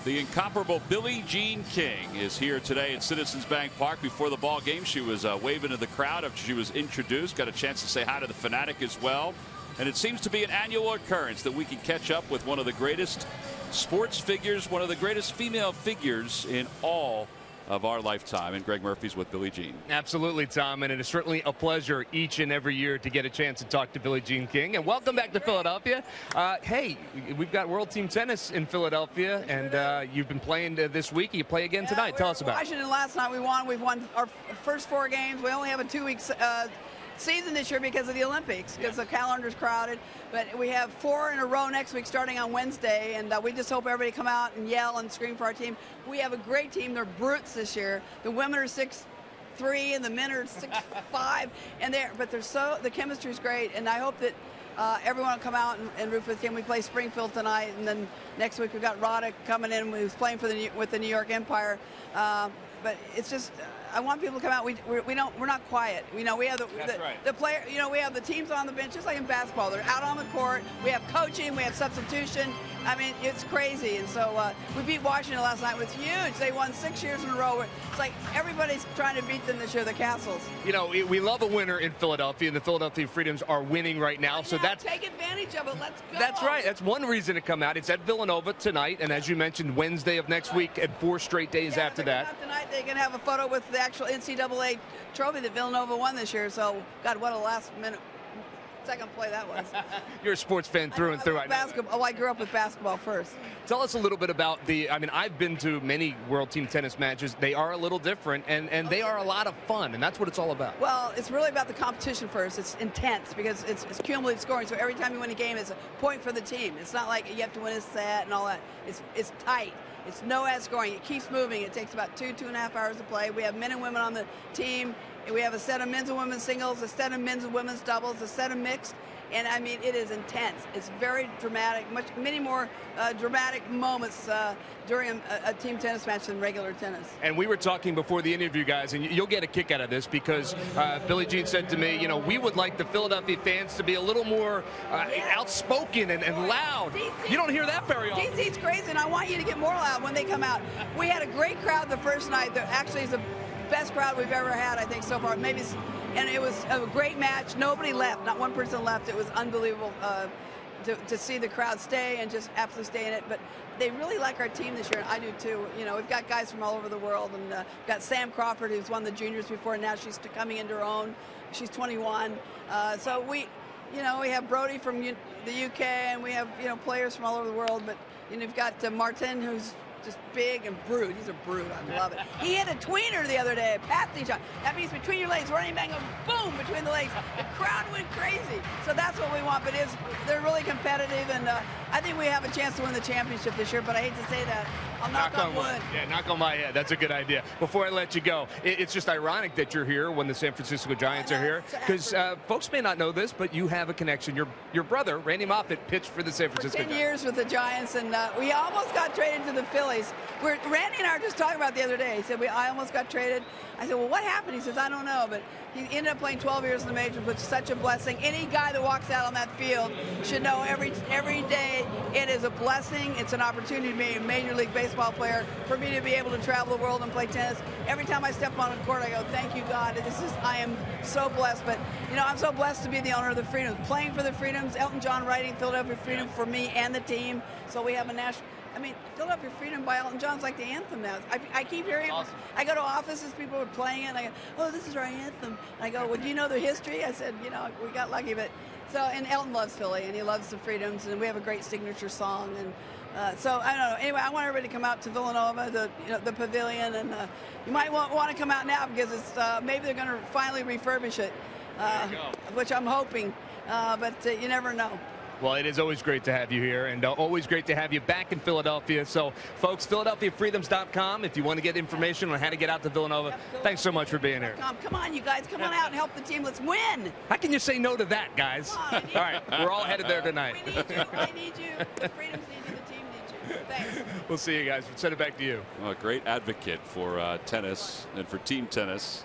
The incomparable Billie Jean King is here today at Citizens Bank Park. Before the ball game, she was waving to the crowd after she was introduced. Got a chance to say hi to the Fanatic as well. And it seems to be an annual occurrence that we can catch up with one of the greatest sports figures, one of the greatest female figures in all of our lifetime. And Greg Murphy's with Billie Jean. Absolutely, Tom, and it is certainly a pleasure each and every year to get a chance to talk to Billie Jean King. And welcome back to Philadelphia. Hey, we've got World Team Tennis in Philadelphia, and you've been playing this week. You play again tonight. Tell us about it. Washington last night. We won. We've won our first 4 games. We only have a 2-week season this year because of the Olympics, because the calendar's crowded. But we have 4 in a row next week starting on Wednesday, and we just hope everybody come out and yell and scream for our team. We have a great team. They're brutes this year. The women are 6'3" and the men are 6'5", and the chemistry's great, and I hope that everyone will come out and root for the team. We play Springfield tonight, and then next week we've got Roddick coming in, who's playing for with the New York Empire. But it's just, I want people to come out. We're not quiet. We have the player. We have the teams on the bench, just like in basketball. They're out on the court. We have coaching. We have substitution. I mean, it's crazy. And so we beat Washington last night. It was huge. They won 6 years in a row. It's like everybody's trying to beat them this year, the Castles. We love a winner in Philadelphia, and the Philadelphia Freedoms are winning right now. So that's take advantage of it. Let's go. That's right. That's one reason to come out. It's at Villanova tonight, and as you mentioned, Wednesday of next week, and 4 straight days after that. Tonight they can have a photo with the actual NCAA trophy that Villanova won this year. So, God, what a last-minute second play that was. You're a sports fan through and through. Basketball. Oh, I grew up with basketball first. Tell us a little bit about I've been to many World Team Tennis matches. They are a little different, and they are a lot of fun, and that's what it's all about. Well, it's really about the competition first. It's intense because it's cumulative scoring. So every time you win a game, it's a point for the team. It's not like you have to win a set and all that. It's tight. It's no ad scoring. It keeps moving. It takes about 2.5 hours to play. We have men and women on the team. We have a set of men's and women's singles, a set of men's and women's doubles, a set of mixed. And I mean, it is intense. It's very dramatic, many more dramatic moments during a team tennis match than regular tennis. And we were talking before the interview, guys, and you'll get a kick out of this because Billie Jean said to me, we would like the Philadelphia fans to be a little more outspoken and loud. You don't hear that very often. DC's crazy, and I want you to get more loud when they come out. We had a great crowd the first night. That actually is the best crowd we've ever had, I think, so far. And it was a great match. Nobody left. Not one person left. It was unbelievable to see the crowd stay and just absolutely stay in it. But they really like our team this year, and I do too. We've got guys from all over the world, and we've got Sam Crawford, who's won the juniors before, and now she's coming into her own. She's 21. So we have Brody from the UK, and we have players from all over the world. But you've got Martin, who's just big and brute. He's a brute. I love it. He hit a tweener the other day, a patsy shot. That means between your legs, running back, boom, between the legs. The crowd went crazy. So that's what we want. But they're really competitive, and I think we have a chance to win the championship this year, but I hate to say that. I'll knock on wood. Yeah, knock on my head. That's a good idea. Before I let you go, it's just ironic that you're here when the San Francisco Giants are here, because folks may not know this, but you have a connection. Your brother, Randy Moffett, pitched for the San Francisco Giants. 10 years with the Giants, and we almost got traded to the Phillies. Randy and I were just talking about the other day. He said, I almost got traded. I said, well, what happened? He says, I don't know, but he ended up playing 12 years in the majors, which is such a blessing. Any guy that walks out on that field should know every day it is a blessing. It's an opportunity to be a Major League Baseball player, for me to be able to travel the world and play tennis. Every time I step on a court, I go, thank you, God. I am so blessed. But, I'm so blessed to be the owner of the Freedoms. Playing for the Freedoms, Elton John writing Philadelphia Freedom for me and the team. So we have a national... Philadelphia Freedom by Elton John's like the anthem now. I keep hearing it. I go to offices, people are playing it, and I go, oh, this is our anthem. And I go, well, do you know the history? I said, we got lucky. But and Elton loves Philly, and he loves the Freedoms, and we have a great signature song. And so, I don't know. Anyway, I want everybody to come out to Villanova, the pavilion, and you might want to come out now because it's maybe they're going to finally refurbish it, which I'm hoping, but you never know. Well, it is always great to have you here, and always great to have you back in Philadelphia. So, folks, PhiladelphiaFreedoms.com if you want to get information on how to get out to Villanova. Yep, thanks so much for being here. Come on, you guys. Come on out and help the team. Let's win. How can you say no to that, guys? All right, we're all headed there tonight. We need you. I need you. The Freedoms need you. The team needs you. Thanks. We'll see you guys. We'll send it back to you. Well, a great advocate for tennis and for team tennis.